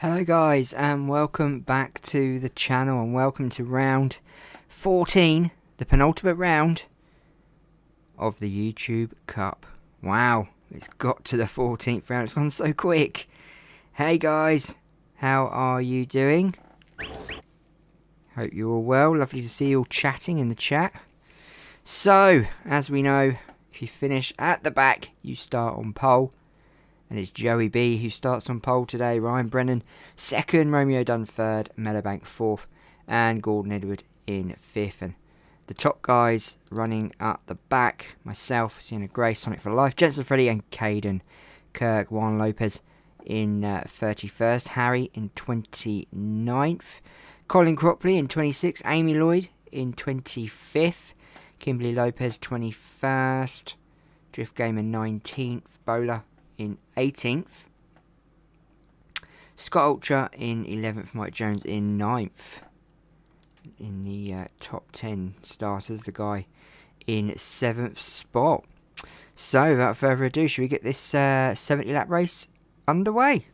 Hello guys, and welcome back to the channel, and welcome to round 14, the penultimate round of the YouTube Cup. Wow, it's got to the 14th round, it's gone so quick. Hey guys, how are you doing? Hope you're all well, lovely to see you all chatting in the chat. So, as we know, if you finish at the back, you start on pole. And it's Joey B who starts on pole today, Ryan Brennan second, Romeo Dunn third, Meadowbank fourth, and Gordon Edward in fifth. And the top guys running up the back, myself, Sienna Grace, Sonic for Life, Jensen Freddy and Caden Kirk, Juan Lopez in 31st, Harry in 29th, Colin Cropley in 26th, Amy Lloyd in 25th, Kimberly Lopez 21st, Drift Gamer 19th, Bowler in 18th, Scott Ultra in 11th, Mike Jones in 9th. In the top 10 starters, the guy in 7th spot. So without further ado, should we get this 70 lap race underway?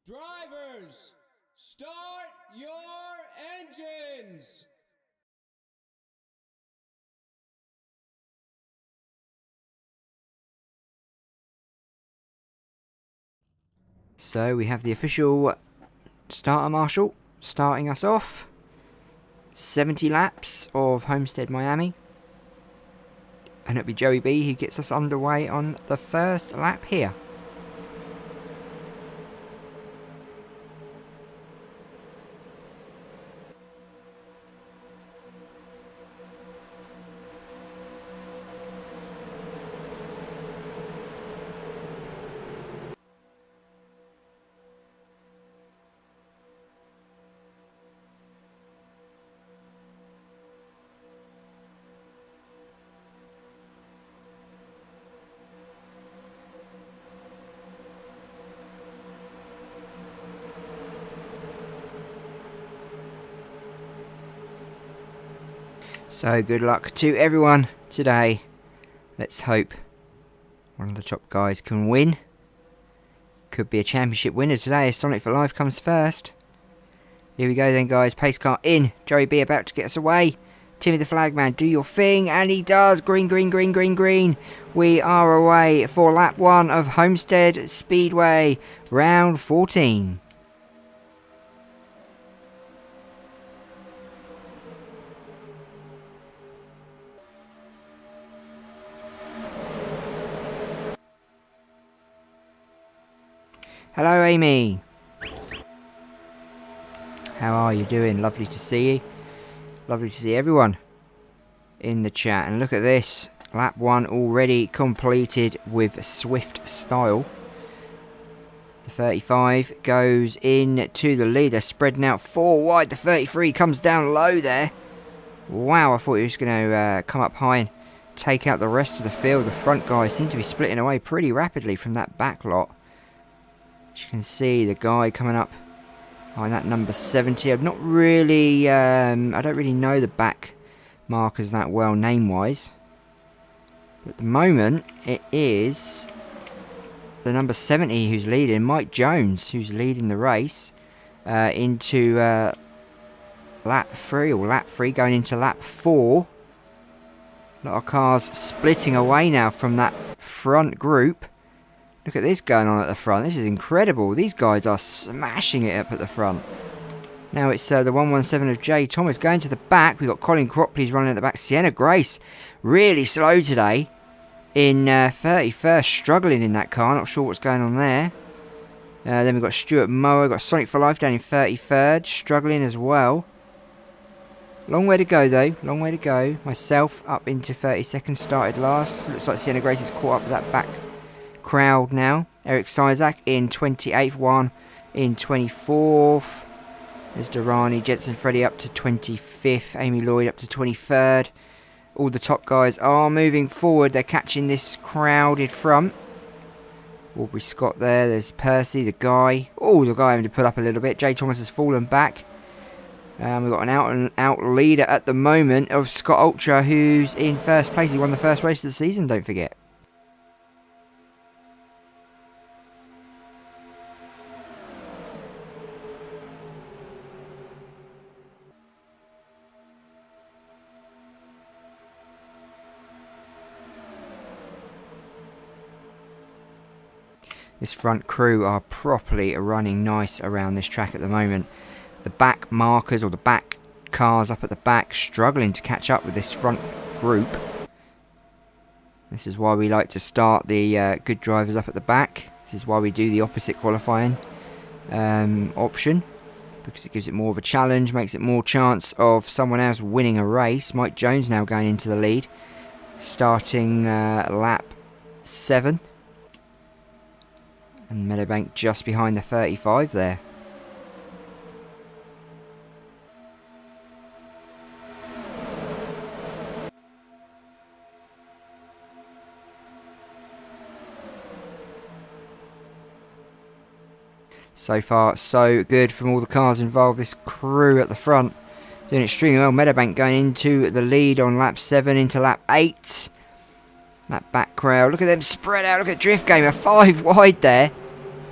Drivers, start your engines! So we have the official starter marshal starting us off. 70 laps of Homestead Miami. And it'll be Joey B who gets us underway on the first lap here. So good luck to everyone today. Let's hope one of the top guys can win. Could be a championship winner today if Sonic for Life comes first. Here we go then guys, pace car in. Joey B about to get us away. Timmy the Flagman, do your thing, and he does. Green, green, green, green, green. We are away for lap 1 of Homestead Speedway, round 14. Hello Amy. How are you doing? Lovely to see you. Lovely to see everyone in the chat. And look at this. Lap 1 already completed with swift style. The 35 goes in to the leader, spreading out 4 wide. The 33 comes down low there. Wow, I thought he was going to come up high and take out the rest of the field. The front guys seem to be splitting away pretty rapidly from that back lot. As you can see, the guy coming up on that number 70. I'm not really, I don't really know the back markers that well name-wise. But at the moment, it is the number 70 who's leading, Mike Jones, who's leading the race into lap 3, going into lap 4. A lot of cars splitting away now from that front group. Look at this going on at the front. This is incredible. These guys are smashing it up at the front. Now it's the 117 of Jay Thomas going to the back. We've got Colin Cropley's running at the back. Sienna Grace, really slow today. In 31st, struggling in that car. Not sure what's going on there. Then we've got Stuart Mower. We've got Sonic for Life down in 33rd. Struggling as well. Long way to go though. Long way to go. Myself up into 32nd. Started last. Looks like Sienna Grace has caught up with that back crowd now. Eric Sizak in 28th, one in 24th. There's Durrani, Jensen Freddy up to 25th, Amy Lloyd up to 23rd. All the top guys are moving forward. They're catching this crowded front. Aubrey Scott there. There's Percy, the guy. Oh, the guy having to pull up a little bit. Jay Thomas has fallen back. We've got an out leader at the moment of Scott Ultra, who's in first place. He won the first race of the season, don't forget. This front crew are properly running nice around this track at the moment. The back markers, or the back cars up at the back, struggling to catch up with this front group. This is why we like to start the good drivers up at the back. This is why we do the opposite qualifying option, because it gives it more of a challenge, makes it more chance of someone else winning a race. Mike Jones now going into the lead, starting lap 7. And Meadowbank just behind the 35 there. So far, so good from all the cars involved. This crew at the front doing extremely well. Meadowbank going into the lead on lap 7 into lap 8. That back crowd, look at them spread out. Look at Drift Gamer, 5 wide there.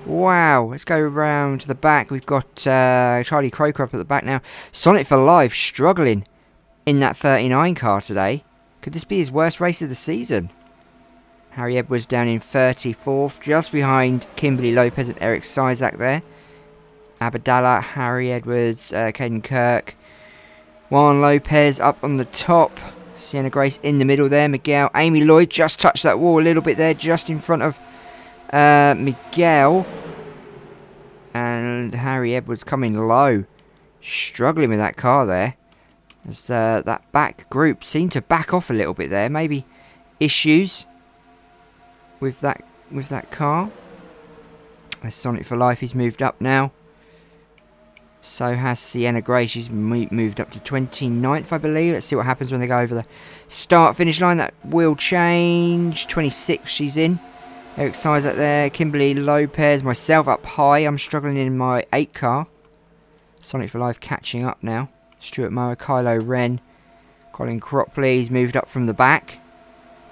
Wow, let's go around to the back. We've got Charlie Croker up at the back now. Sonic for Life struggling in that 39 car today. Could this be his worst race of the season? Harry Edwards down in 34th, just behind Kimberly Lopez and Eric Sizak there. Abadallah, Harry Edwards, Caden Kirk. Juan Lopez up on the top. Sienna Grace in the middle there. Miguel, Amy Lloyd just touched that wall a little bit there, just in front of Miguel. And Harry Edwards coming low, struggling with that car there. As that back group seemed to back off a little bit there. Maybe issues with that car. There's Sonic for Life. He's moved up now. So has Sienna Gray. She's moved up to 29th, I believe. Let's see what happens when they go over the start-finish line. That will change. 26th she's in. Eric Sizak there. Kimberly Lopez. Myself up high. I'm struggling in my 8 car. Sonic for Life catching up now. Stuart Mower, Kylo Ren. Colin Cropley. He's moved up from the back.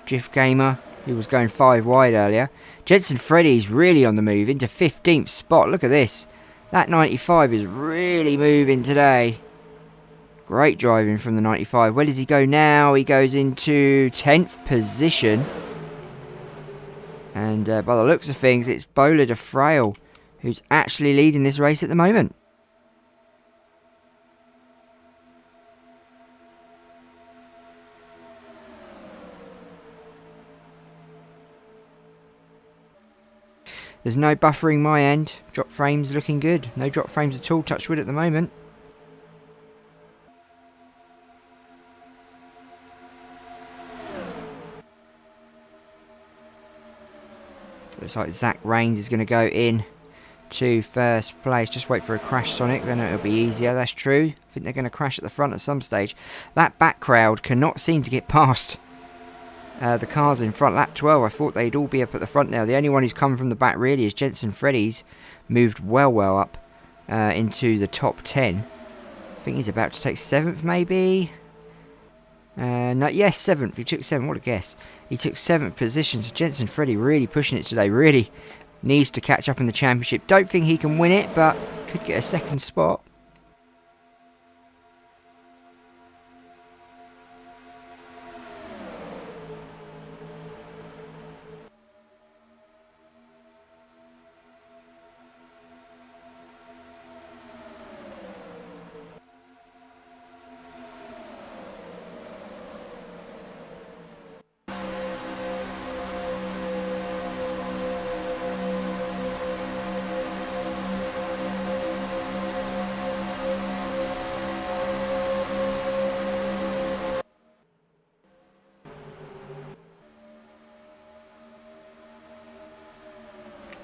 Drift Gamer. He was going 5 wide earlier. Jensen Freddy's really on the move into 15th spot. Look at this. That 95 is really moving today. Great driving from the 95. Where does he go now? He goes into 10th position. And by the looks of things, it's Bola de Frail who's actually leading this race at the moment. There's no buffering my end. Drop frames looking good. No drop frames at all. Touch wood at the moment. Looks like Zach Rains is going to go in to first place. Just wait for a crash, Sonic. Then it'll be easier. That's true. I think they're going to crash at the front at some stage. That back crowd cannot seem to get past the cars in front. Lap 12, I thought they'd all be up at the front now. The only one who's come from the back really is Jensen Freddy's. Moved well up into the top 10. I think he's about to take 7th maybe. No, yes, 7th. He took 7th. What a guess. He took 7th position. So Jensen Freddy really pushing it today. Really needs to catch up in the championship. Don't think he can win it, but could get a 2nd spot.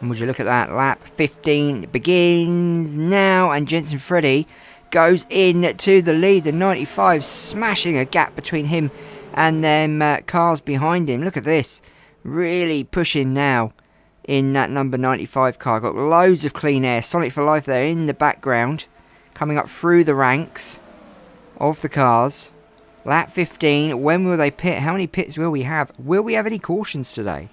And would you look at that, lap 15 begins now, and Jensen Freddy goes in to the lead. The 95 smashing a gap between him and them cars behind him. Look at this, really pushing now in that number 95 car. Got loads of clean air. Sonic for Life there in the background, coming up through the ranks of the cars. Lap 15. When will they pit? How many pits will we have? Will we have any cautions today?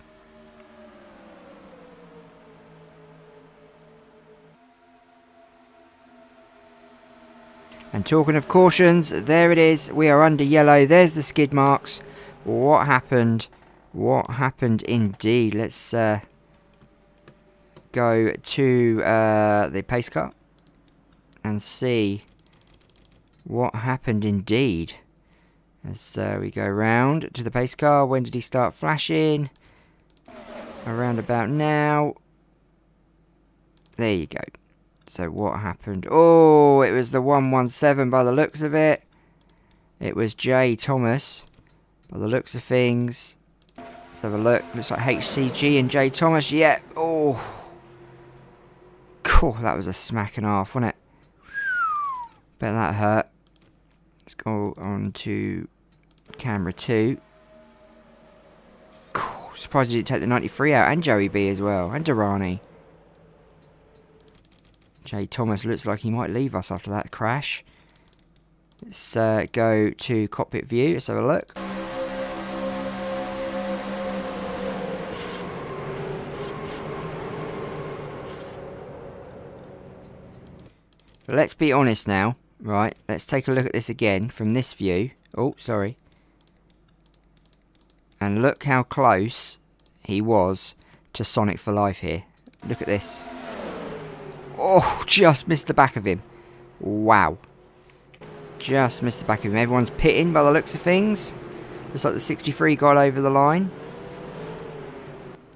And talking of cautions, there it is. We are under yellow. There's the skid marks. What happened? What happened indeed? Let's go to the pace car and see what happened indeed. As we go round to the pace car. When did he start flashing? Around about now. There you go. So what happened? Oh, it was the 117 by the looks of it. It was Jay Thomas by the looks of things. Let's have a look. Looks like HCG and Jay Thomas. Yeah. Oh. Cool. That was a smack and a half, wasn't it? Bet that hurt. Let's go on to camera 2. Cool. Surprised he didn't take the 93 out. And Joey B as well. And Durrani. Jay Thomas looks like he might leave us after that crash. Let's go to cockpit view. Let's have a look. But let's be honest now. Right, let's take a look at this again from this view. Oh, sorry. And look how close he was to Sonic for Life here. Look at this. Oh, just missed the back of him. Wow. Just missed the back of him. Everyone's pitting by the looks of things. Looks like the 63 got over the line.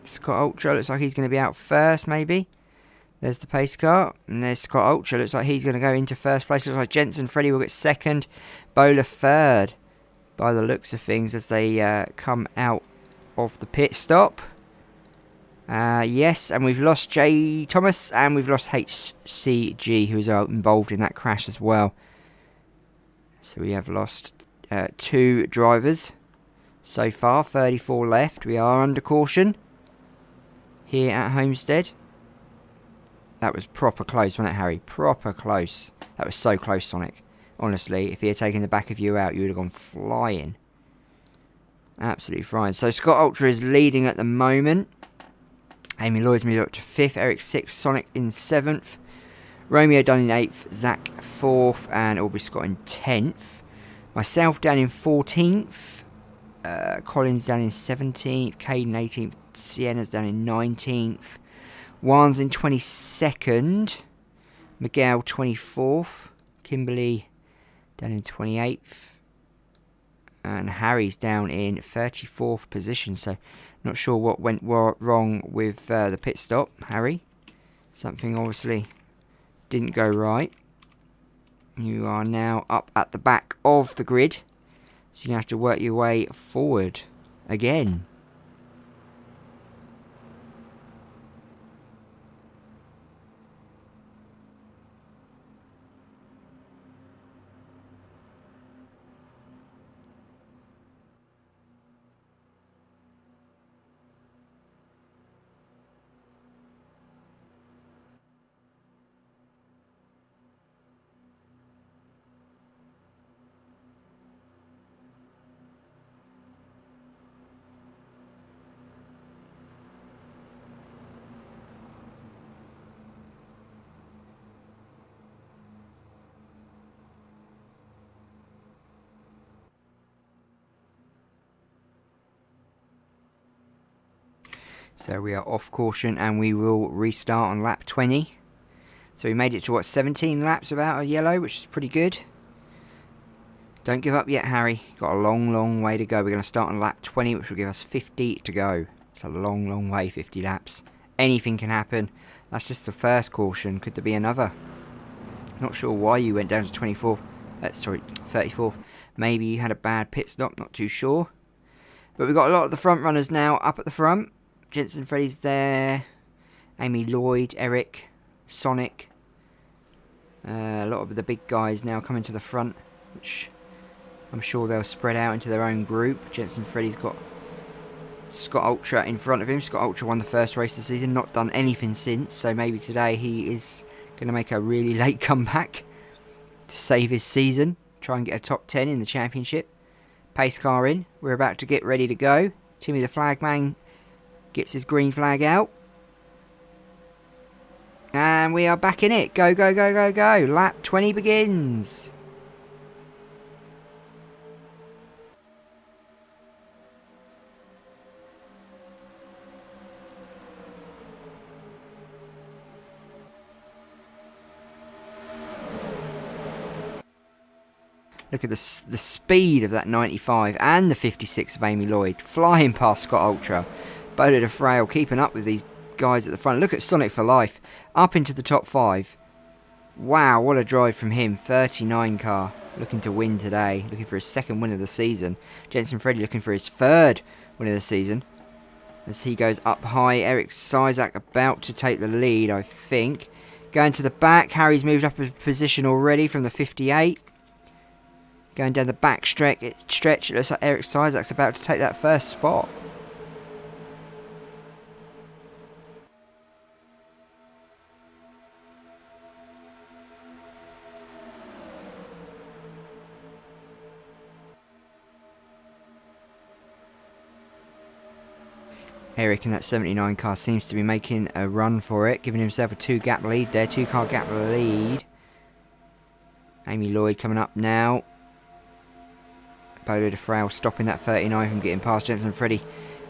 Scott Ultra looks like he's going to be out first, maybe. There's the pace car. And there's Scott Ultra. Looks like he's going to go into first place. Looks like Jensen Freddy will get second. Bowler third. By the looks of things as they come out of the pit stop. Yes, and we've lost Jay Thomas. And we've lost HCG, who is involved in that crash as well. So we have lost 2 drivers so far. 34 left. We are under caution here at Homestead. That was proper close, wasn't it, Harry? Proper close. That was so close, Sonic. Honestly, if he had taken the back of you out, you would have gone flying. Absolutely flying. So Scott Ultra is leading at the moment. Amy Lloyd's moved up to 5th. Eric 6th. Sonic in 7th. Romeo done in 8th. Zach 4th. And Aubrey Scott in 10th. Myself down in 14th. Collins down in 17th. Caden 18th. Sienna's down in 19th. Juan's in 22nd. Miguel 24th. Kimberly down in 28th. And Harry's down in 34th position. So not sure what went wrong with the pit stop, Harry. Something obviously didn't go right. You are now up at the back of the grid. So you're going to have to work your way forward again. So we are off caution and we will restart on lap 20. So we made it to, what, 17 laps without a yellow, which is pretty good. Don't give up yet, Harry. Got a long, long way to go. We're going to start on lap 20, which will give us 50 to go. It's a long, long way, 50 laps. Anything can happen. That's just the first caution. Could there be another? Not sure why you went down to 24th. Sorry, 34th. Maybe you had a bad pit stop, not too sure. But we've got a lot of the front runners now up at the front. Jensen Freddy's there. Amy Lloyd, Eric, Sonic. A lot of the big guys now coming to the front, which I'm sure they'll spread out into their own group. Jensen Freddy's got Scott Ultra in front of him. Scott Ultra won the first race of the season, not done anything since, so maybe today he is going to make a really late comeback to save his season, try and get a top 10 in the championship. Pace car in, we're about to get ready to go. Timmy the flagman gets his green flag out. And we are back in it. Go, go, go, go, go. Lap 20 begins. Look at the speed of that 95 and the 56 of Amy Lloyd. Flying past Scott Ultra. Bodo de Frail keeping up with these guys at the front. Look at Sonic for Life. Up into the top 5. Wow, what a drive from him. 39 car. Looking to win today. Looking for his second win of the season. Jensen Freddy looking for his third win of the season. As he goes up high. Eric Sizak about to take the lead, I think. Going to the back. Harry's moved up a position already from the 58. Going down the back stretch, it looks like Eric Sizak's about to take that first spot. Eric in that 79 car seems to be making a run for it, giving himself a 2-gap lead there, 2-car gap lead. Amy Lloyd coming up now. Bodo de Frail stopping that 39 from getting past Jensen Freddy.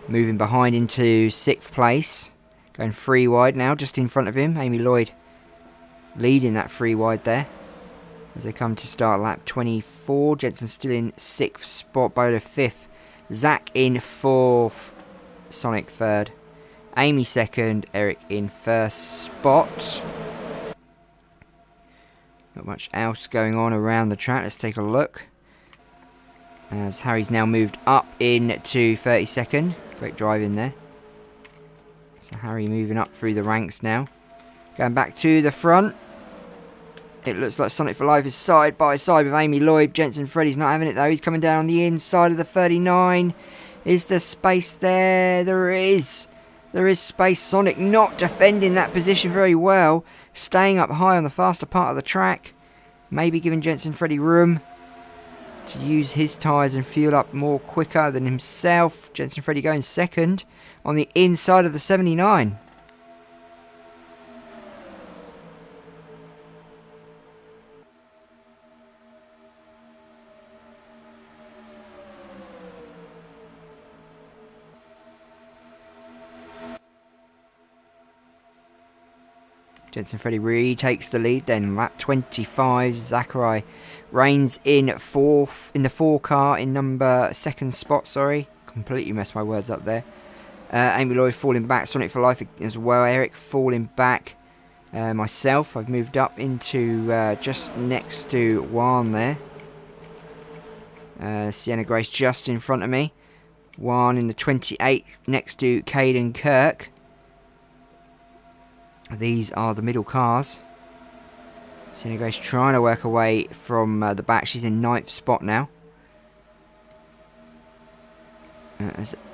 Moving behind into 6th place. Going 3 wide now, just in front of him. Amy Lloyd leading that 3 wide there. As they come to start lap 24. Jensen still in 6th spot. Bodo 5th. Zach in 4th. Sonic 3rd. Amy 2nd. Eric in 1st spot. Not much else going on around the track. Let's take a look. As Harry's now moved up into 32nd. Great drive in there. So Harry moving up through the ranks now. Going back to the front. It looks like Sonic for Life is side by side with Amy Lloyd. Jensen Freddy's not having it though. He's coming down on the inside of the 39. Is there space there? There is. There is space. Sonic not defending that position very well. Staying up high on the faster part of the track. Maybe giving Jensen Freddy room to use his tyres and fuel up more quicker than himself. Jensen Freddy going 2nd on the inside of the 79. Jensen Freddy retakes the lead then. Lap 25. Zachary reigns in 4th in the 4 car in number 2nd spot. Sorry, completely messed my words up there. Amy Lloyd falling back. Sonic for Life as well. Eric falling back. Myself, I've moved up into just next to Juan there. Sienna Grace just in front of me. Juan in the 28 next to Caden Kirk. These are the middle cars. Sienna Grace trying to work away from the back. She's in 9th spot now.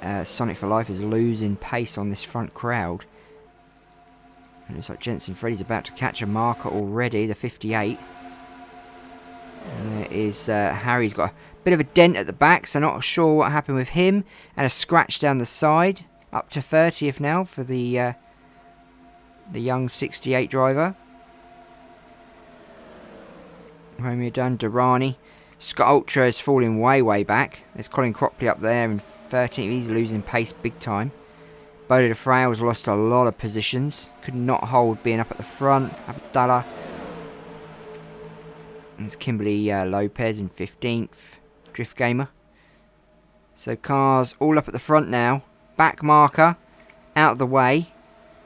As Sonic for Life is losing pace on this front crowd. And it looks like Jensen Freddy's about to catch a marker already, the 58. And there is Harry's got a bit of a dent at the back, so not sure what happened with him. And a scratch down the side. Up to 30th now for the young 68 driver. Romeo Dunn, Durrani. Scott Ultra is falling way back. There's Colin Cropley up there in 13th. He's losing pace big time. Bodo de Frail's lost a lot of positions. Could not hold being up at the front. Abdallah. There's Kimberly Lopez in 15th. Drift Gamer. So cars all up at the front now. Back marker out of the way.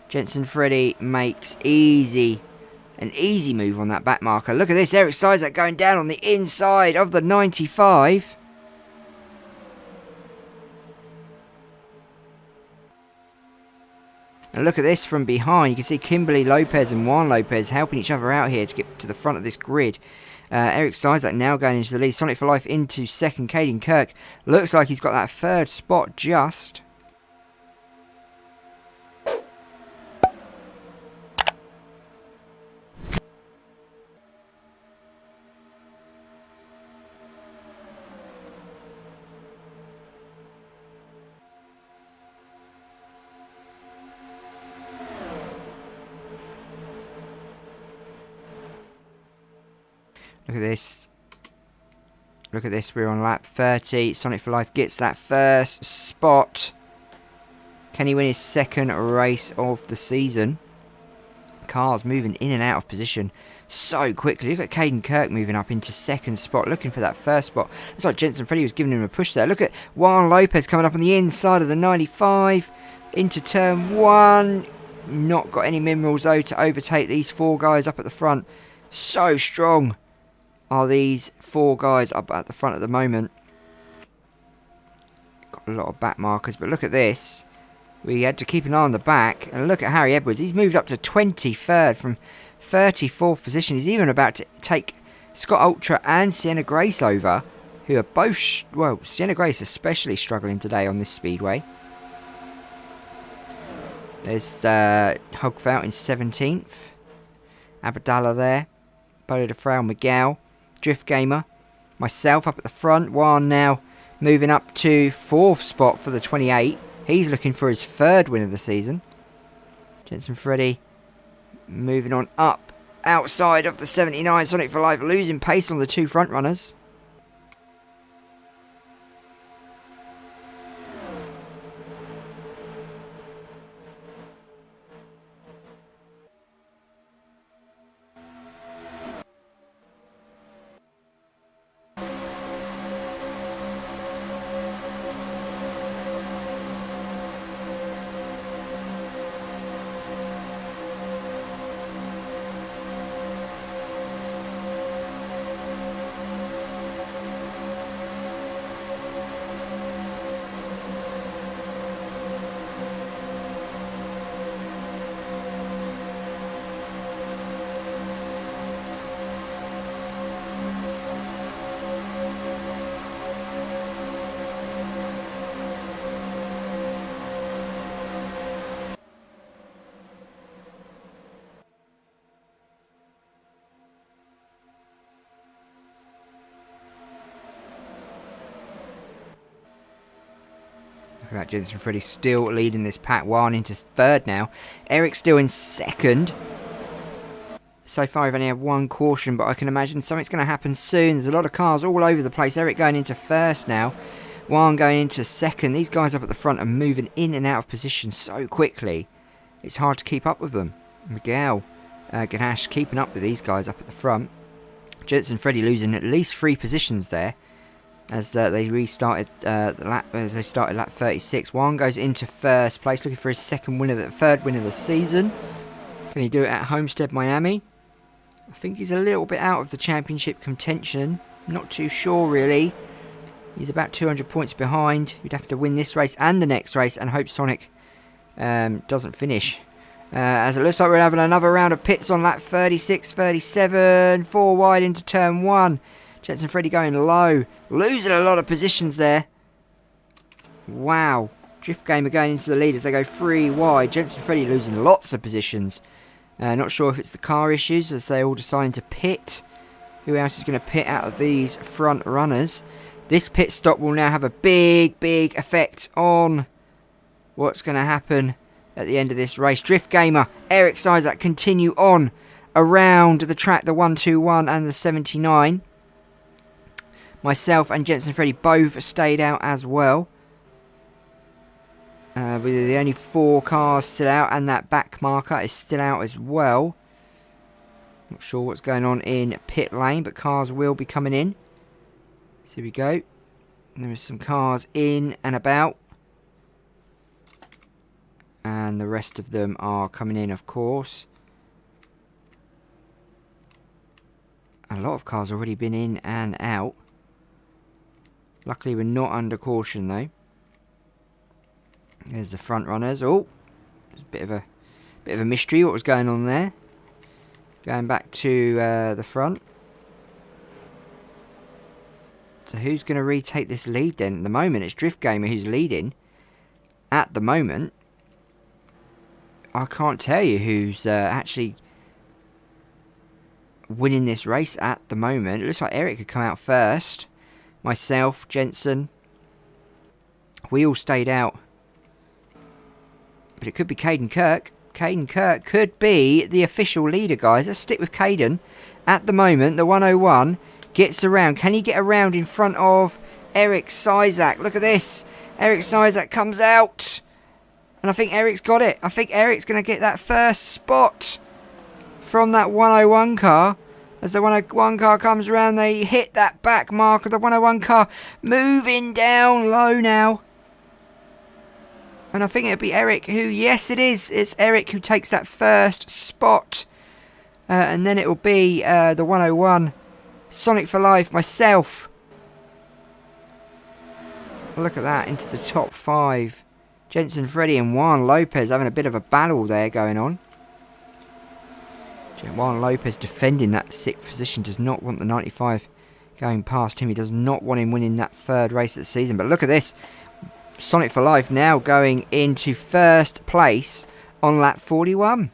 Jensen Freddy makes an easy move on that back marker. Look at this, Eric Sizak going down on the inside of the 95. And look at this from behind. You can see Kimberly Lopez and Juan Lopez helping each other out here to get to the front of this grid. Eric Sizak now going into the lead. Sonic for Life into 2nd. Caden Kirk looks like he's got that 3rd spot just. Look at this. Look at this. We're on lap 30. Sonic for Life gets that first spot. Can he win his second race of the season? Cars moving in and out of position so quickly. Look at Caden Kirk moving up into second spot, looking for that first spot. Looks like Jensen Freddy was giving him a push there. Look at Juan Lopez coming up on the inside of the 95 into turn 1. Not got any minerals though to overtake these 4 guys up at the front. So strong are these 4 guys up at the front at the moment. Got a lot of back markers, but look at this. We had to keep an eye on the back. And look at Harry Edwards. He's moved up to 23rd from 34th position. He's even about to take Scott Ultra and Sienna Grace over, who are both... well, Sienna Grace especially struggling today on this speedway. There's Hogfout in 17th. Abdallah there. Polo de Frau, Miguel. Drift Gamer. Myself up at the front. Juan now moving up to 4th spot for the 28. He's looking for his 3rd win of the season. Jensen Freddy moving on up outside of the 79. Sonic for Life losing pace on the 2 front runners. Look at that, Jensen Freddy still leading this pack. Juan into 3rd now. Eric still in 2nd. So far I've only had 1 caution, but I can imagine something's going to happen soon. There's a lot of cars all over the place. Eric going into 1st now. Juan going into 2nd. These guys up at the front are moving in and out of position so quickly. It's hard to keep up with them. Miguel Ganache keeping up with these guys up at the front. Jensen Freddy losing at least 3 positions there, as they restarted lap 36. Juan goes into 1st place, looking for his 3rd win of the season. Can he do it at Homestead, Miami? I think he's a little bit out of the championship contention. Not too sure, really. He's about 200 points behind. He'd have to win this race and the next race and hope Sonic doesn't finish. As it looks like we're having another round of pits on lap 36, 37. 4 wide into turn 1. Jensen Freddy going low. Losing a lot of positions there. Wow. Drift Gamer going into the lead as they go 3 wide. Jensen Freddy losing lots of positions. Not sure if it's the car issues as they're all deciding to pit. Who else is going to pit out of these front runners? This pit stop will now have a big effect on what's going to happen at the end of this race. Drift Gamer, Eric Sizak continue on around the track, the 121 and the 79. Myself and Jensen Freddy both stayed out as well. With the only 4 cars still out, and that back marker is still out as well. Not sure what's going on in pit lane, but cars will be coming in. So here we go. There are some cars in and about. And the rest of them are coming in, of course. A lot of cars already been in and out. Luckily we're not under caution though. There's the front runners. Oh, there's a bit of a mystery what was going on there. Going back to the front. So who's going to retake this lead then? At the moment it's Drift Gamer who's leading. At the moment, I can't tell you who's actually winning this race at the moment. It looks like Eric could come out first. Myself, Jensen, we all stayed out. But it could be Caden Kirk. Caden Kirk could be the official leader, guys. Let's stick with Caden. At the moment, the 101 gets around. Can he get around in front of Eric Sizak? Look at this. Eric Sizak comes out. And I think Eric's got it. I think Eric's going to get that first spot from that 101 car. As the 101 car comes around, they hit that back mark of the 101 car. Moving down low now. And I think it'll be Eric who, yes it is. It's Eric who takes that first spot. And then it will be the 101. Sonic for Life, myself. Look at that, into the top 5. Jensen, Freddy and Juan Lopez having a bit of a battle there going on. Juan Lopez defending that 6th position. Does not want the 95 going past him. He does not want him winning that 3rd race of the season. But look at this. Sonic for Life now going into 1st place on lap 41.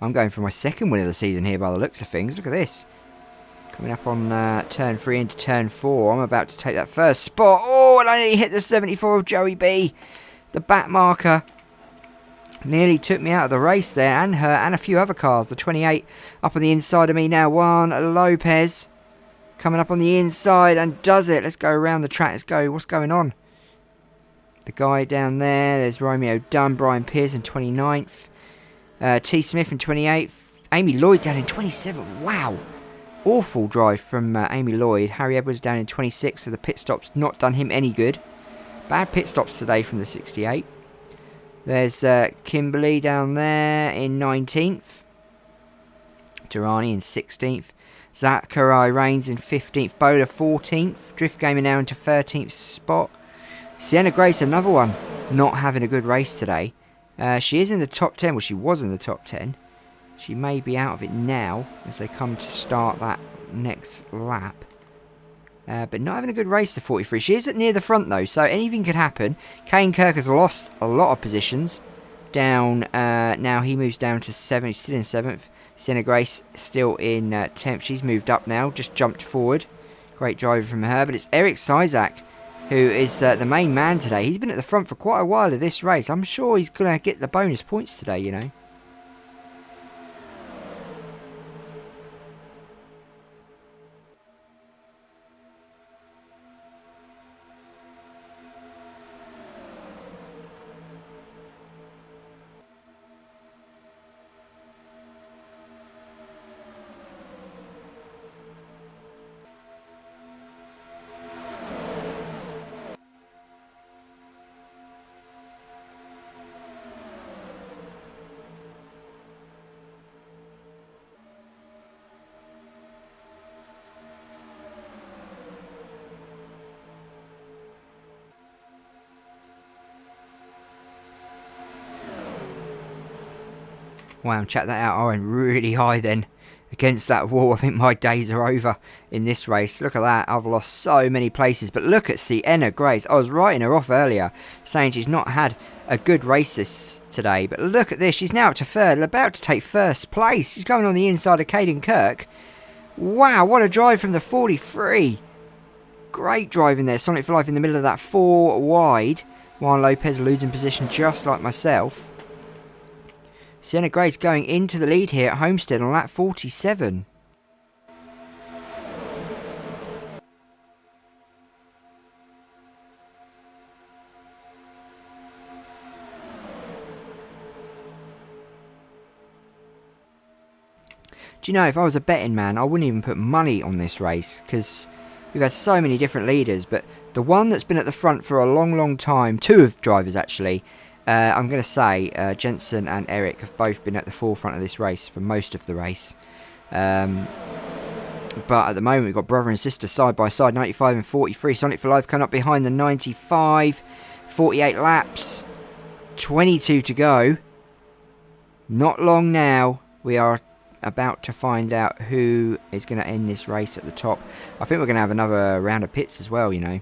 I'm going for my 2nd win of the season here by the looks of things. Look at this. Coming up on turn 3 into turn 4. I'm about to take that first spot. Oh, and I nearly hit the 74 of Joey B. The back marker nearly took me out of the race there, and her, and a few other cars. The 28 up on the inside of me now. Juan Lopez coming up on the inside and does it. Let's go around the track. Let's go. What's going on? The guy down there. There's Romeo Dunn, Brian Pearson, 29th. T. Smith in 28th. Amy Lloyd down in 27th. Wow. Awful drive from Amy Lloyd. Harry Edwards down in 26th. So the pit stop's not done him any good. Bad pit stops today from the 68. There's Kimberly down there in 19th. Durrani in 16th. Zachary Rains in 15th. Bowler 14th. Drift Gamer now into 13th spot. Sienna Grace, another one, not having a good race today. She is in the top 10. Well, she was in the top 10. She may be out of it now as they come to start that next lap. But not having a good race to 43. She is near the front though, so anything could happen. Kane Kirk has lost a lot of positions. Down, now he moves down to 7th. He's still in 7th. Sienna Grace still in 10th. She's moved up now, just jumped forward. Great driving from her, but it's Eric Sizak who is the main man today. He's been at the front for quite a while of this race. I'm sure he's going to get the bonus points today, you know. Wow, check that out. I went really high then against that wall. I think my days are over in this race. Look at that. I've lost so many places. But look at Sienna Grace. I was writing her off earlier, saying she's not had a good race this today. But look at this. She's now up to 3rd. About to take 1st place. She's going on the inside of Caden Kirk. Wow, what a drive from the 43. Great driving there. Sonic for Life in the middle of that 4 wide. Juan Lopez losing position just like myself. Sienna Grace going into the lead here at Homestead on lap 47. Do you know, if I was a betting man, I wouldn't even put money on this race because we've had so many different leaders, but the one that's been at the front for a long, long time, 2 of drivers actually, I'm going to say Jensen and Eric have both been at the forefront of this race for most of the race. But at the moment we've got brother and sister side by side, 95 and 43. Sonic for Life coming up behind the 95. 48 laps. 22 to go. Not long now. We are about to find out who is going to end this race at the top. I think we're going to have another round of pits as well, you know.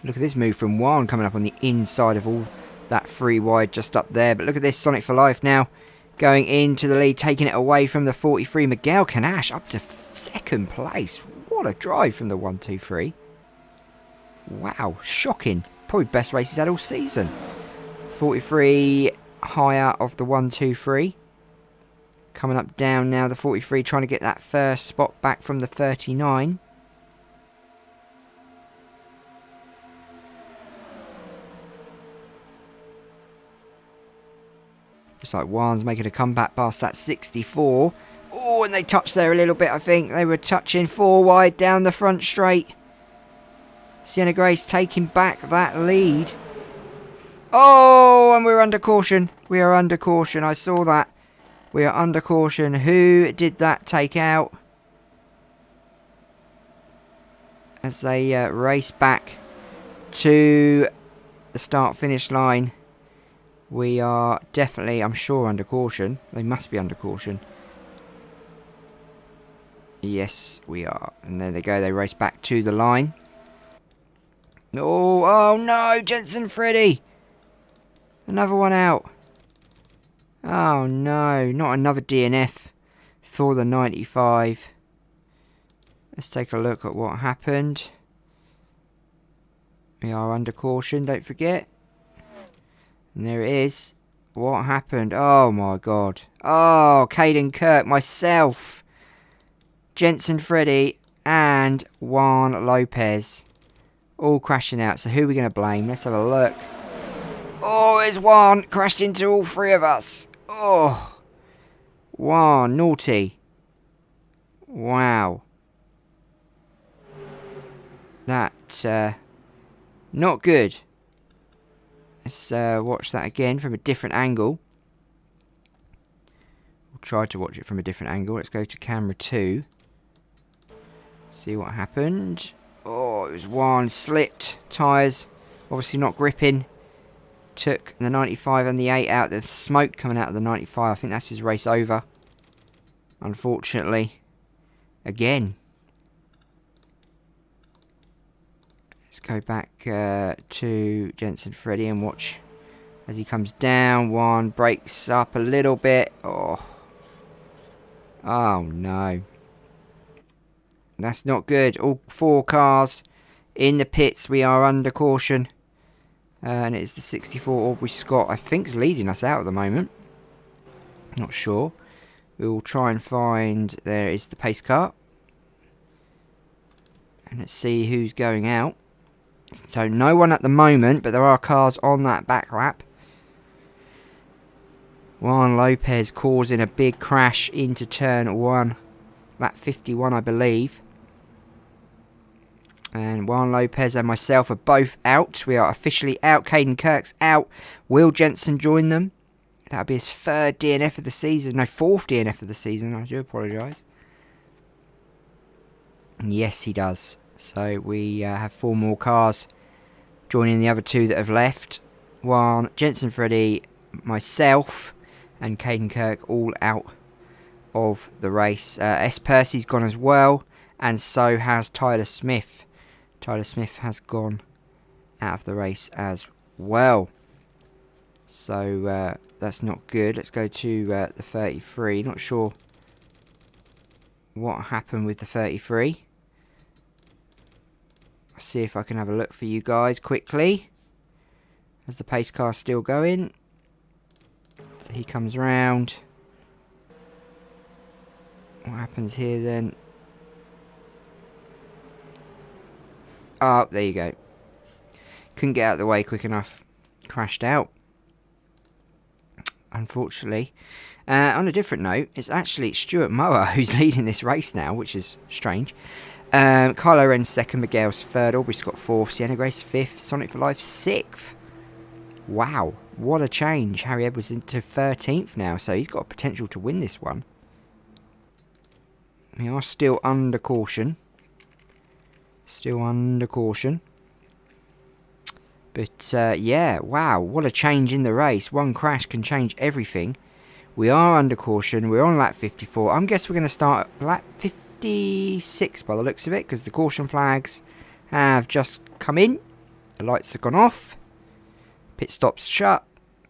Look at this move from Juan coming up on the inside of all that free wide just up there. But look at this, Sonic for Life now going into the lead, taking it away from the 43. Miguel Canash up to second place. What a drive from the 1-2-3. Wow, shocking. Probably best race he's had all season. 43 higher of the 1-2-3. Coming up down now, the 43 trying to get that first spot back from the 39. Just like Juan's making a comeback past that 64. Oh, and they touched there a little bit, I think. They were touching 4 wide down the front straight. Sienna Grace taking back that lead. Oh, and we're under caution. We are under caution. I saw that. We are under caution. Who did that take out? As they race back to the start-finish line. We are definitely, I'm sure, under caution. They must be under caution. Yes, we are. And there they go. They race back to the line. Oh no, Jensen Freddy. Another one out. Oh no, not another DNF for the 95. Let's take a look at what happened. We are under caution, don't forget. And there it is. What happened? Oh my god. Oh, Caden Kirk, myself, Jensen Freddy, and Juan Lopez. All crashing out. So who are we going to blame? Let's have a look. Oh, there's Juan. Crashed into all 3 of us. Oh. Juan, naughty. Wow. That, not good. Let's watch that again from a different angle. We'll try to watch it from a different angle. Let's go to camera 2. See what happened. Oh, it was Juan. Slipped. Tyres obviously not gripping. Took the 95 and the 8 out. There's smoke coming out of the 95. I think that's his race over. Unfortunately. Again. Let's go back to Jensen Freddy and watch as he comes down. Juan breaks up a little bit. Oh. Oh no. That's not good. All 4 cars in the pits. We are under caution. And it's the 64 Aubrey Scott. I think is leading us out at the moment. Not sure. We will try and find... There is the pace car. And let's see who's going out. So no one at the moment, but there are cars on that back lap. Juan Lopez causing a big crash into turn 1. Lap 51, I believe. And Juan Lopez and myself are both out. We are officially out. Caden Kirk's out. Will Jensen join them? That'll be his 3rd DNF of the season. No, 4th DNF of the season. I do apologise. Yes, he does. So we have 4 more cars joining the other 2 that have left. Juan, Jensen Freddy, myself, and Caden Kirk all out of the race. S. Percy's gone as well, and so has Tyler Smith. Tyler Smith has gone out of the race as well. So that's not good. Let's go to the 33. Not sure what happened with the 33. I'll see if I can have a look for you guys quickly. As the pace car's still going. So he comes round. What happens here then? Oh, there you go. Couldn't get out of the way quick enough. Crashed out. Unfortunately. On a different note, it's actually Stuart Mower who's leading this race now, which is strange. Kylo Ren's 2nd, Miguel's 3rd, Aubrey Scott 4th, Sienna Grace 5th, Sonic for Life 6th. Wow, what a change. Harry Edwards into 13th now, so he's got potential to win this one. We are still under caution. Still under caution. But, yeah, wow, what a change in the race. One crash can change everything. We are under caution. We're on lap 54. I'm guessing we're going to start at lap 56 by the looks of it, because the caution flags have just come in. The lights have gone off. Pit stop's shut.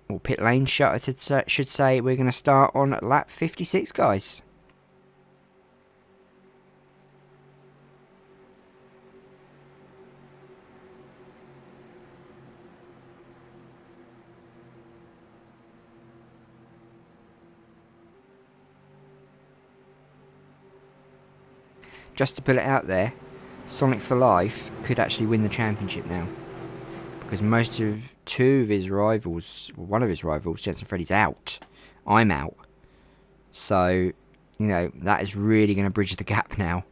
Or pit lane shut, I should say. We're going to start on lap 56, guys. Just to put it out there, Sonic for Life could actually win the championship now. Because two of his rivals, well, one of his rivals, Jensen Freddy's out. I'm out. So, you know, that is really going to bridge the gap now.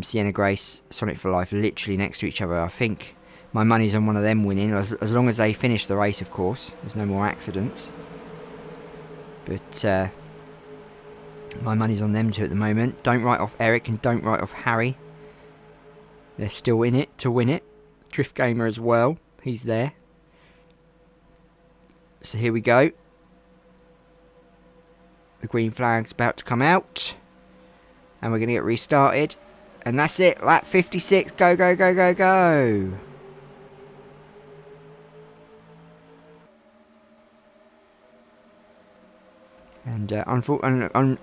Sienna Grace, Sonic for Life, literally next to each other. I think my money's on one of them winning, as long as they finish the race, of course. There's no more accidents. But, my money's on them two at the moment. Don't write off Eric and don't write off Harry. They're still in it to win it. Drift Gamer as well. He's there. So here we go. The green flag's about to come out. And we're going to get restarted. And that's it. Lap 56. Go, go, go, go, go. And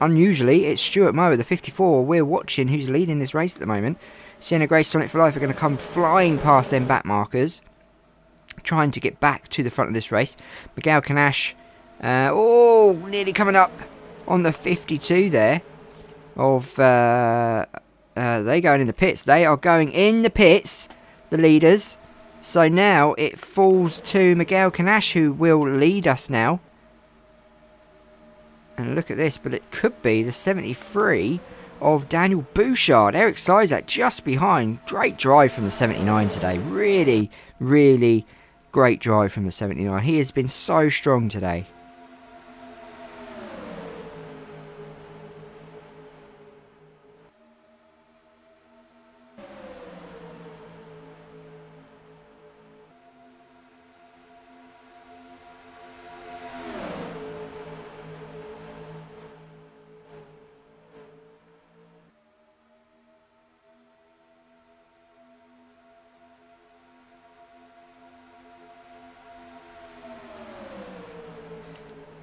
unusually, it's Stuart Mower, the 54, we're watching, who's leading this race at the moment. Sienna Grace, Sonic for Life are going to come flying past them back markers, trying to get back to the front of this race. Miguel Canache, nearly coming up on the 52 there. They going in the pits. They are going in the pits, the leaders. So now it falls to Miguel Canache, who will lead us now. And look at this, but it could be the 73 of Daniel Bouchard. Eric Sizak just behind. Great drive from the 79 today. Really, really great drive from the 79. He has been so strong today.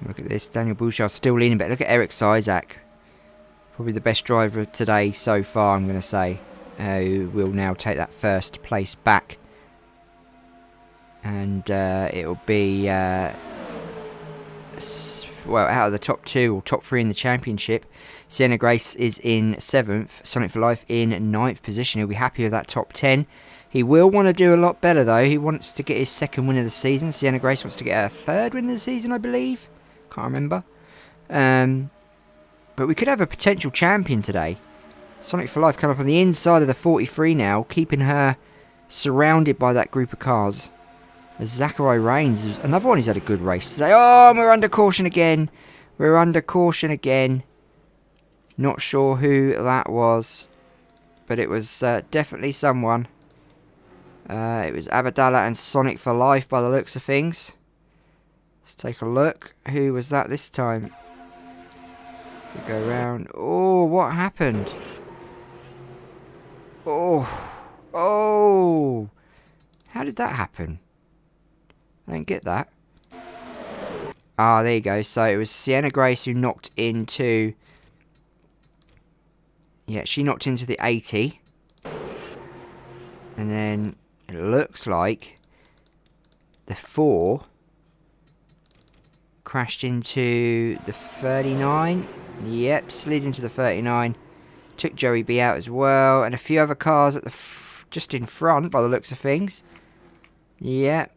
Look at this, Daniel Bouchard still leaning back. Look at Eric Sizak. Probably the best driver today so far, I'm going to say. Who will now take that first place back. And it'll be, out of the top two or top three in the championship. Sienna Grace is in 7th. Sonic for Life in 9th position. He'll be happy with that top 10. He will want to do a lot better, though. He wants to get his 2nd win of the season. Sienna Grace wants to get her 3rd win of the season, I believe. Can't remember. But we could have a potential champion today. Sonic for Life come up on the inside of the 43 now, keeping her surrounded by that group of cars. As Zachary Rains, another one who's had a good race today. Oh, we're under caution again. We're under caution again. Not sure who that was, but it was definitely someone. It was Abadallah and Sonic for Life by the looks of things. Let's take a look. Who was that this time? We go round. Oh, what happened? Oh. How did that happen? I don't get that. Ah, there you go. So it was Sienna Grace who knocked into... Yeah, she knocked into the 80. And then it looks like the 4 crashed into the 39. Yep, slid into the 39. Took Joey B out as well. And a few other cars at the just in front by the looks of things. Yep.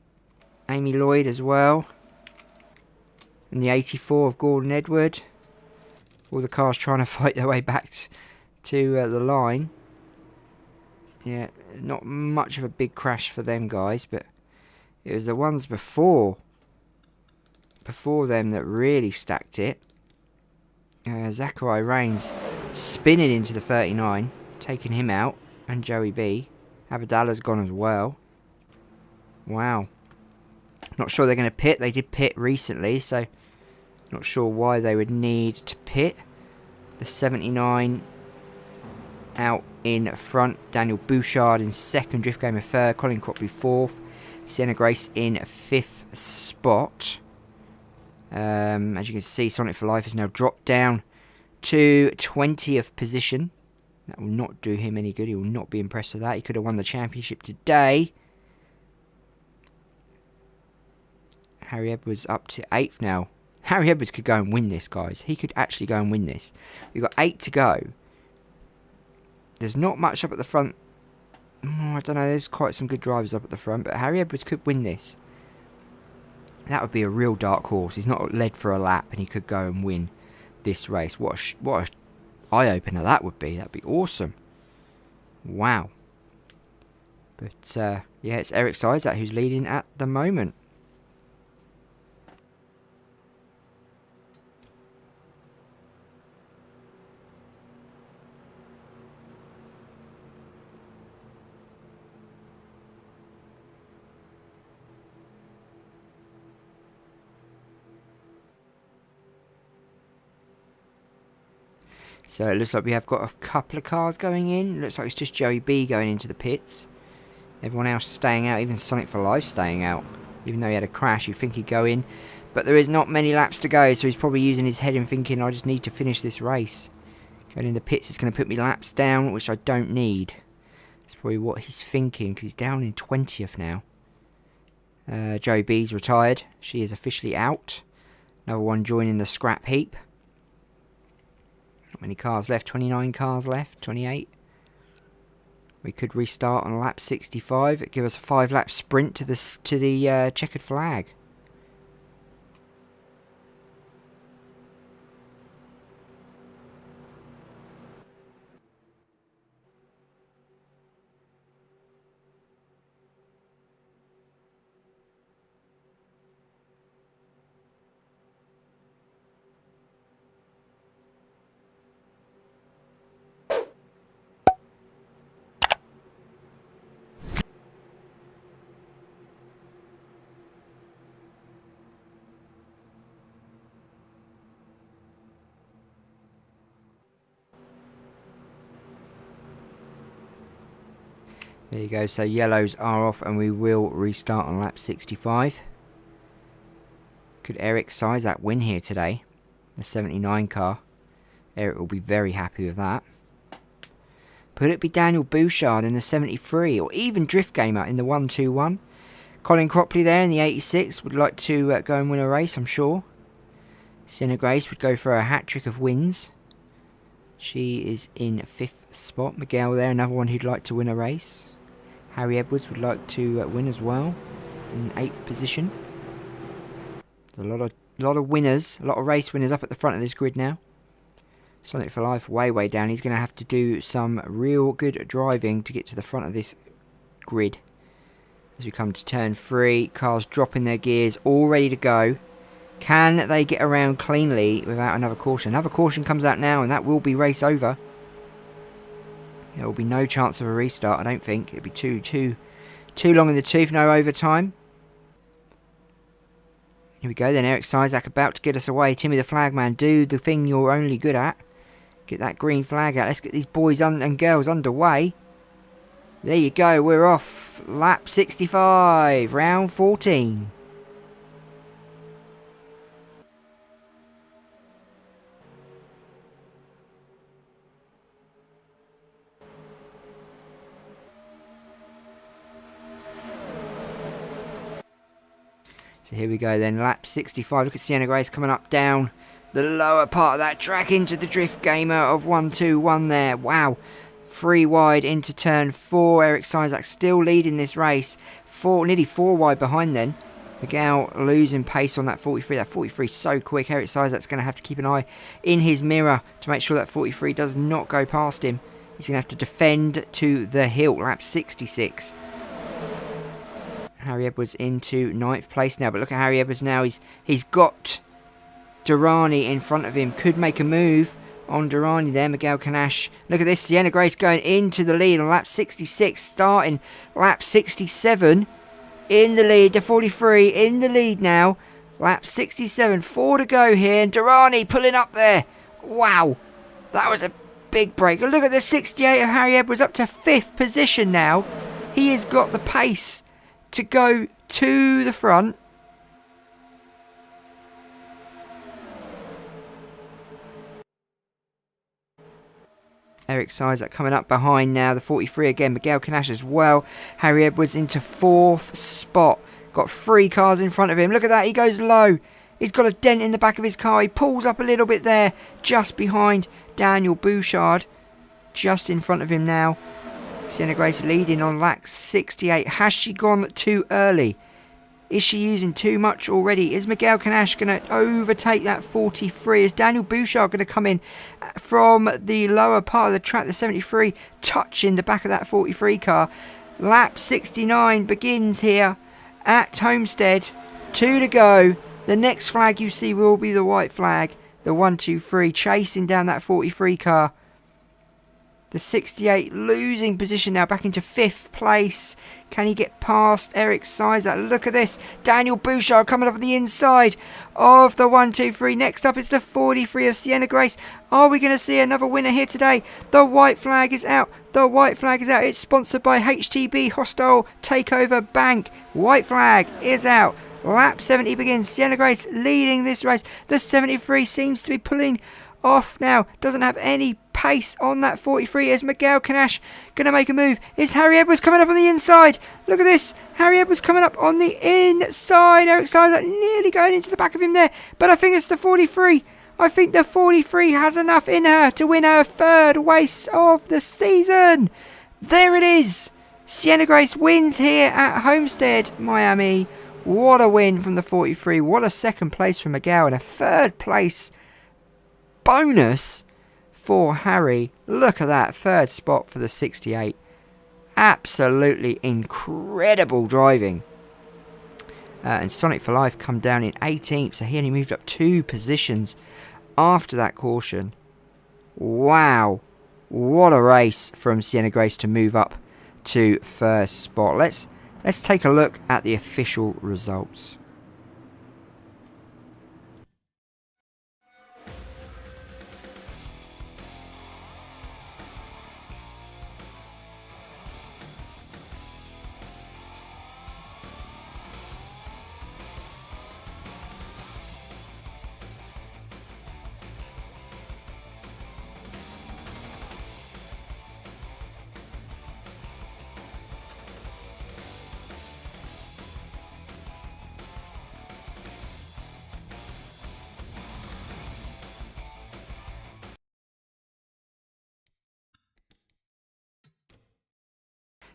Amy Lloyd as well. And the 84 of Gordon Edward. All the cars trying to fight their way back to the line. Yeah, not much of a big crash for them guys, but it was the ones before them that really stacked it. Zachary Rains spinning into the 39, taking him out, and Joey B. Abadallah's gone as well. Wow. Not sure they're going to pit. They did pit recently, so not sure why they would need to pit. The 79 out in front. Daniel Bouchard in 2nd. Drift Gamer 3rd. Colin Cropley 4th. Sienna Grace in 5th spot. As you can see, Sonic for Life has now dropped down to 20th position. That will not do him any good. He will not be impressed with that. He could have won the championship today. Harry Edwards up to 8th now. Harry Edwards could go and win this, guys. He could actually go and win this. We've got 8 to go. There's not much up at the front. I don't know. There's quite some good drivers up at the front. But Harry Edwards could win this. That would be a real dark horse. He's not led for a lap and he could go and win this race. What a eye-opener that would be. That'd be awesome. Wow. But, yeah, it's Eric Sizat who's leading at the moment. So it looks like we have got a couple of cars going in. Looks like it's just Joey B going into the pits. Everyone else staying out, even Sonic for Life staying out. Even though he had a crash, you'd think he'd go in. But there is not many laps to go, so he's probably using his head and thinking, I just need to finish this race. Going in the pits is going to put me laps down, which I don't need. That's probably what he's thinking, because he's down in 20th now. Joey B's retired. She is officially out. Another one joining the scrap heap. Not many cars left. 29 cars left. 28. We could restart on lap 65. It'd give us a 5-lap sprint to the checkered flag. There you go, so yellows are off and we will restart on lap 65. Could Eric Sizat win here today? The 79 car. Eric will be very happy with that. Could it be Daniel Bouchard in the 73 or even Drift Gamer in the 121? Colin Cropley there in the 86 would like to go and win a race, I'm sure. Sienna Grace would go for a hat-trick of wins. She is in 5th spot. Miguel there, another one who'd like to win a race. Harry Edwards would like to win as well, in 8th position. There's a lot of winners, a lot of race winners up at the front of this grid now. Sonic for Life way down. He's going to have to do some real good driving to get to the front of this grid. As we come to turn 3, cars dropping their gears, all ready to go. Can they get around cleanly without another caution? Another caution comes out now and that will be race over. There will be no chance of a restart, I don't think. It'll be too long in the tooth, no overtime. Here we go then, Eric Sizak about to get us away. Timmy the Flagman, do the thing you're only good at. Get that green flag out. Let's get these boys and girls underway. There you go, we're off. Lap 65, round 14. So here we go then, lap 65. Look at Sienna Grace coming up down the lower part of that track into the Drift Gamer of 121 there. Wow. 3 wide into turn 4. Eric Sizak still leading this race. Nearly 4 wide behind then. Miguel losing pace on that 43. That 43 is so quick. Eric Sizak's going to have to keep an eye in his mirror to make sure that 43 does not go past him. He's going to have to defend to the hilt. Lap 66. Harry Edwards into 9th place now. But look at Harry Edwards now. He's got Durrani in front of him. Could make a move on Durrani there. Miguel Canache. Look at this. Sienna Grace going into the lead on lap 66. Starting lap 67 in the lead. The 43 in the lead now. Lap 67. 4 to go here. And Durrani pulling up there. Wow. That was a big break. Look at the 68 of Harry Edwards up to 5th position now. He has got the pace to go to the front. Eric Sizer coming up behind now. The 43 again. Miguel Canash as well. Harry Edwards into 4th spot. Got 3 cars in front of him. Look at that. He goes low. He's got a dent in the back of his car. He pulls up a little bit there. Just behind Daniel Bouchard. Just in front of him now. Sienna Grace leading on lap 68. Has she gone too early? Is she using too much already? Is Miguel Canash going to overtake that 43? Is Daniel Bouchard going to come in from the lower part of the track, the 73, touching the back of that 43 car? Lap 69 begins here at Homestead. 2 to go. The next flag you see will be the white flag. The 1, 2, 3 chasing down that 43 car. The 68 losing position now, back into 5th place. Can he get past Eric Sizer? Look at this. Daniel Bouchard coming up on the inside of the 1, 2, 3. Next up is the 43 of Sienna Grace. Are we going to see another winner here today? The white flag is out. The white flag is out. It's sponsored by HTB Hostile Takeover Bank. White flag is out. Lap 70 begins. Sienna Grace leading this race. The 73 seems to be pulling off now. Doesn't have any pace on that 43. Is Miguel Canash going to make a move? Is Harry Edwards coming up on the inside? Look at this. Harry Edwards coming up on the inside. Eric Sizer nearly going into the back of him there. But I think it's the 43. I think the 43 has enough in her to win her 3rd race of the season. There it is. Sienna Grace wins here at Homestead, Miami. What a win from the 43. What a 2nd place for Miguel and a 3rd place bonus for Harry. Look at that. 3rd spot for the 68. Absolutely incredible driving. And Sonic for Life come down in 18th. So he only moved up 2 positions after that caution. Wow. What a race from Sienna Grace to move up to 1st spot. Let's take a look at the official results.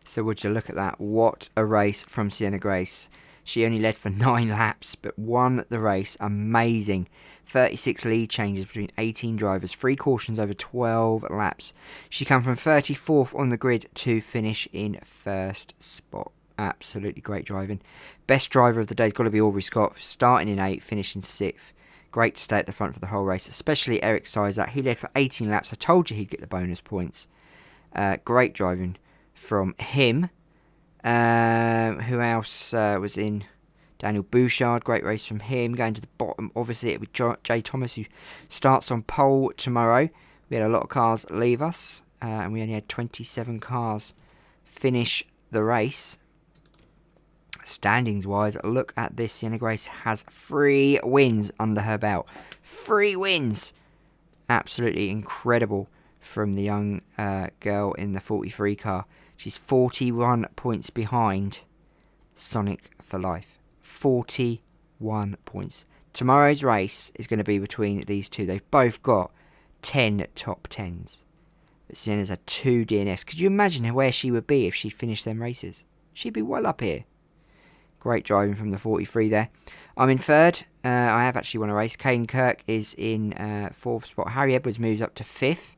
So would you look at that? What a race from Sienna Grace. She only led for 9 laps, but won the race. Amazing. 36 lead changes between 18 drivers. 3 cautions over 12 laps. She came from 34th on the grid to finish in 1st spot. Absolutely great driving. Best driver of the day has got to be Aubrey Scott. Starting in 8th, finishing 6th. Great to stay at the front for the whole race, especially Eric Sizer. He led for 18 laps. I told you he'd get the bonus points. Great driving from him. Who else was in? Daniel Bouchard, great race from him. Going to the bottom, obviously, it was Jay Thomas, who starts on pole tomorrow. We had a lot of cars leave us, and we only had 27 cars finish the race. Standings-wise, look at this. Sienna Grace has 3 wins under her belt. 3 wins! Absolutely incredible from the young girl in the 43 car. She's 41 points behind Sonic for Life. 41 points. Tomorrow's race is going to be between these two. They've both got 10 top 10s. But Sienna's had 2 DNFs. Could you imagine where she would be if she finished them races? She'd be well up here. Great driving from the 43 there. I'm in 3rd. I have actually won a race. Kane Kirk is in 4th spot. Harry Edwards moves up to 5th.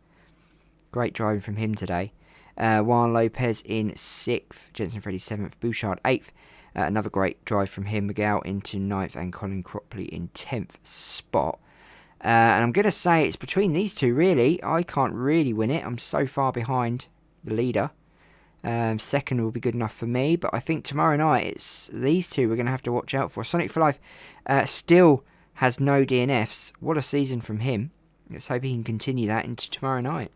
Great driving from him today. Juan Lopez in 6th. Jensen Freddy 7th. Bouchard 8th. Another great drive from him. Miguel into 9th. And Colin Cropley in 10th spot. And I'm going to say it's between these two, really. I can't really win it. I'm so far behind the leader. 2nd will be good enough for me. But I think tomorrow night, it's these two we're going to have to watch out for. Sonic for Life still has no DNFs. What a season from him. Let's hope he can continue that into tomorrow night.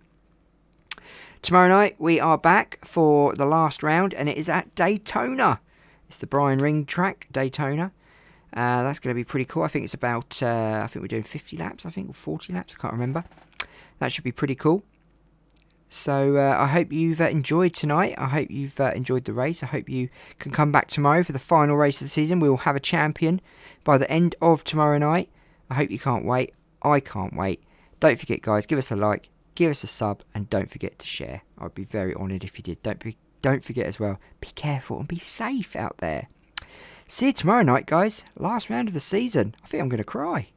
Tomorrow night, we are back for the last round, and it is at Daytona. It's the Brian Ring track, Daytona. That's going to be pretty cool. I think it's about, I think we're doing 50 laps, I think, or 40 laps, I can't remember. That should be pretty cool. So I hope you've enjoyed tonight. I hope you've enjoyed the race. I hope you can come back tomorrow for the final race of the season. We will have a champion by the end of tomorrow night. I hope you can't wait. I can't wait. Don't forget, guys, give us a like, give us a sub, and don't forget to share. I'd be very honoured if you did. Don't forget as well, be careful and be safe out there. See you tomorrow night, guys. Last round of the season. I think I'm going to cry.